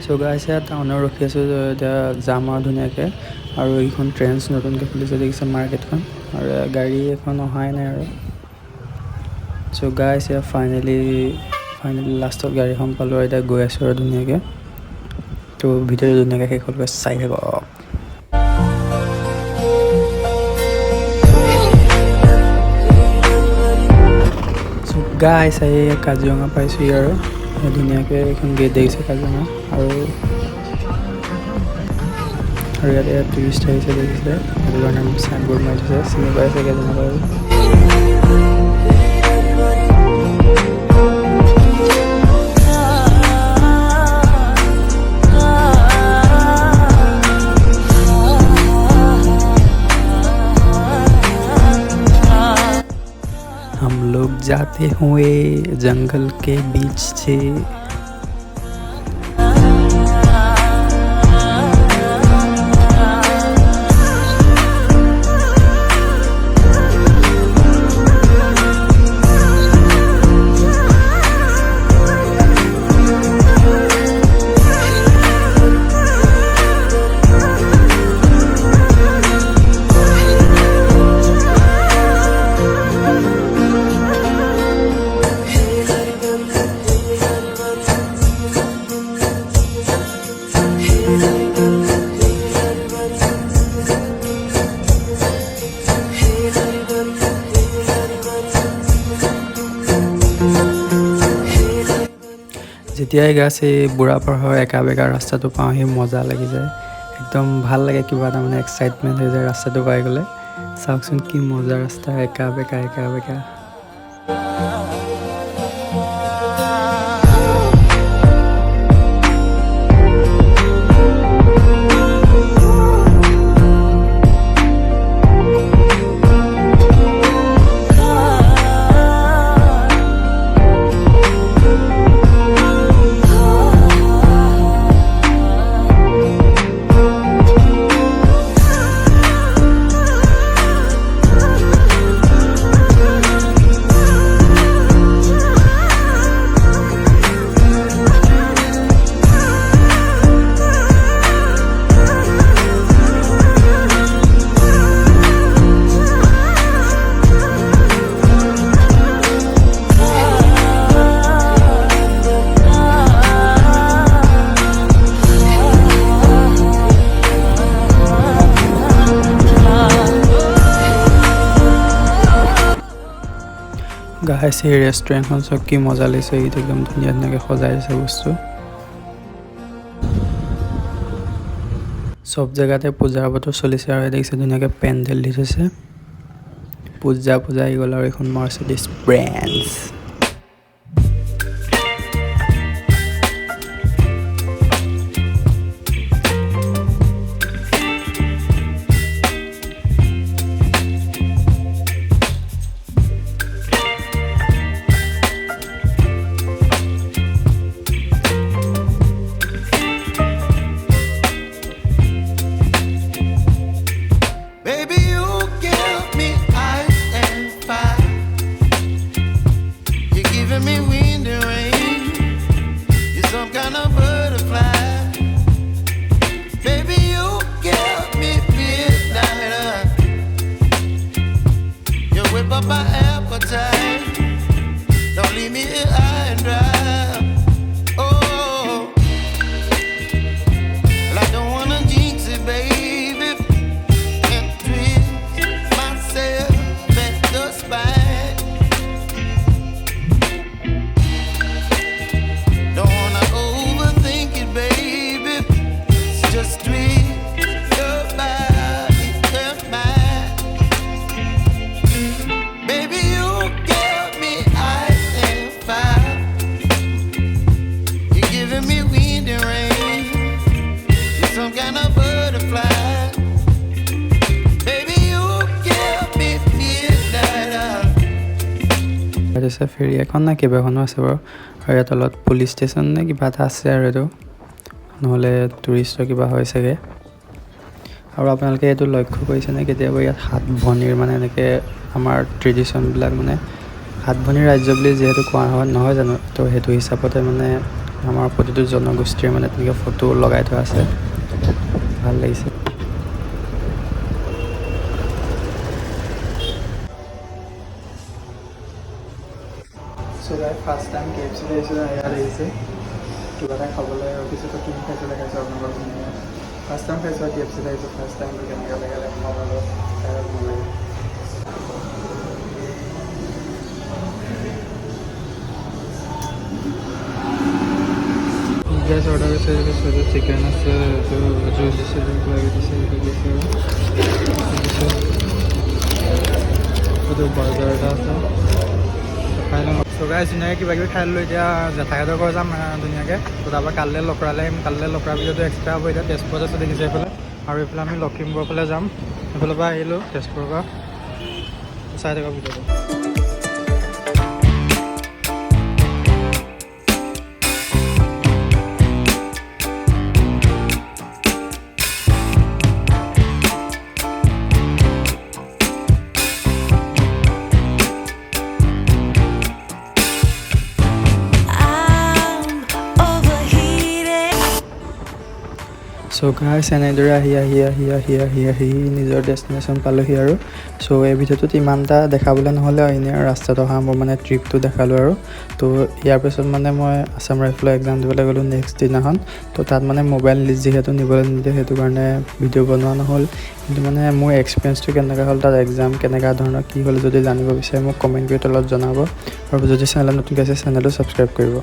চ' গাইছ ইয়াত টাউনত ৰখি আছোঁ এতিয়া যাম আৰু ধুনীয়াকৈ আৰু এইখন ট্ৰেন্স নতুনকৈ খুলিছে দেখিছে মাৰ্কেটখন আৰু গাড়ী এখন অহাই নাই আৰু চ' গাইছ ইয়াত ফাইনেলি লাষ্টত গাড়ীখন পালোঁ আৰু এতিয়া গৈ আছোঁ আৰু ধুনীয়াকৈ তো ভিডিঅ'টো ধুনীয়াকৈ শেষ হ'ল চাই থাকক গাইছ আহি কাজিৰঙা পাইছোঁহি আৰু ধুনীয়াকৈ এইখন গেট দেখিছে কাজিৰঙা আৰু ইয়াতে টুৰিষ্ট আহিছে দেখিছে সেইটো কাৰণে চাইনবোৰ্ড মাৰি দিছে চিনি পাইছে কেইজনক আৰু हम लोग जाते हुए जंगल के बीच से যেতিয়াই গাছ এই বুঢ়াপাৰ হয় একা বেকা ৰাস্তাটো পাওঁ সি মজা লাগি যায় একদম ভাল লাগে কিবা এটা মানে এক্সাইটমেণ্ট হৈ যায় ৰাস্তাটো পাই গ'লে চাওকচোন কি মজা ৰাস্তা একা বেকা গাইছ এই ৰেষ্টুৰেণ্টখন চব কি মজা লাগিছে এইটো একদম ধুনীয়াকৈ সজাই দিছে বস্তু চব জেগাতে পূজাৰ বতৰ চলিছে আৰু দেখিছে ধুনীয়াকৈ পেণ্ডেল দি থৈছে পূজা আহি গ'ল আৰু এইখন মাৰ্চিডিজ ব্ৰেঞ্চ ফেৰী এখন না কেইবাখনো আছে বাৰু আৰু ইয়াৰ তলত পুলিচ ষ্টেচন নে কিবা এটা আছে আৰু এইটো নহ'লে টুৰিষ্টৰ কিবা হয় চাগে আৰু আপোনালোকে এইটো লক্ষ্য কৰিছেনে কেতিয়াবা ইয়াত হাত ভনীৰ মানে এনেকৈ আমাৰ ট্ৰেডিশ্যনবিলাক মানে হাত ভনীৰ ৰাজ্য বুলি যিহেতু কোৱা নহয় জানো তো সেইটো হিচাপতে মানে আমাৰ প্ৰতিটো জনগোষ্ঠীৰ মানে তেনেকৈ ফটো লগাই থোৱা আছে, ভাল লাগিছে। ফাৰ্ষ্ট টাইম KFC আহিছোঁ, ইয়াত আহিছে কিবা এটা খাবলৈ ৰখিছোঁ। তো কিনি খাইছোঁ দেখাইছোঁ আপোনালোকক ধুনীয়া। ফাৰ্ষ্ট টাইম খাইছোঁ KFC আহিছোঁ, ফাৰ্ষ্ট টাইম কেনেকৈ লাগে ভাল লাগে। পিজ্জা অৰ্ডাৰ কৰিছে, চিকেন আছে, জুচ দিছে, কিবাকিবি দিছে, এইটো বাৰ্গাৰ এটা আছে, খাই লওঁ। চগাই ধুনীয়াকৈ কিবাকিবি খাই ল'লোঁ। এতিয়া জেঠাইহঁতৰ ঘৰ যাম ধুনীয়াকৈ। তো তাৰপৰা কালিলৈ লখৰালৈ আহিম। কালিলৈ লখৰা ভিডিঅ'টো এক্সট্ৰা হ'ব। এতিয়া তেজপুৰত আছে দেখিছে এইফালে, আৰু এইফালে আমি লখিমপুৰৰ ফালে যাম। এইফালৰ পৰা আহিলোঁ তেজপুৰৰ পৰা, চাই থকা ভিডিঅ'টো। চ' গাইছ এনেদৰে আহি নিজৰ ডেষ্টিনেশ্যন পালোঁহি আৰু। চ' এই ভিডিঅ'টোত ইমান এটা দেখাবলৈ নহ'লে এনেই ৰাস্তাত অহা মোৰ মানে ট্ৰিপটো দেখালোঁ আৰু। তো ইয়াৰ পিছত মানে মই আছাম ৰাইফলৰ এক্সাম দিবলৈ গ'লোঁ নেক্সট দিনাখন। তো তাত মানে মোবাইল যিহেতু নিবলৈ নিদিয়ে, সেইটো কাৰণে ভিডিঅ' বনোৱা নহ'ল। কিন্তু মানে মোৰ এক্সপিৰিয়েঞ্চটো কেনেকুৱা হ'ল, তাত এক্সাম কেনেকুৱা ধৰণৰ কি হ'ল, যদি জানিব বিচাৰে মোক কমেণ্ট কৰি তলত জনাব। আৰু যদি চেনেলত নতুনকৈ আছে চেনেলটো ছাবস্ক্ৰাইব কৰিব।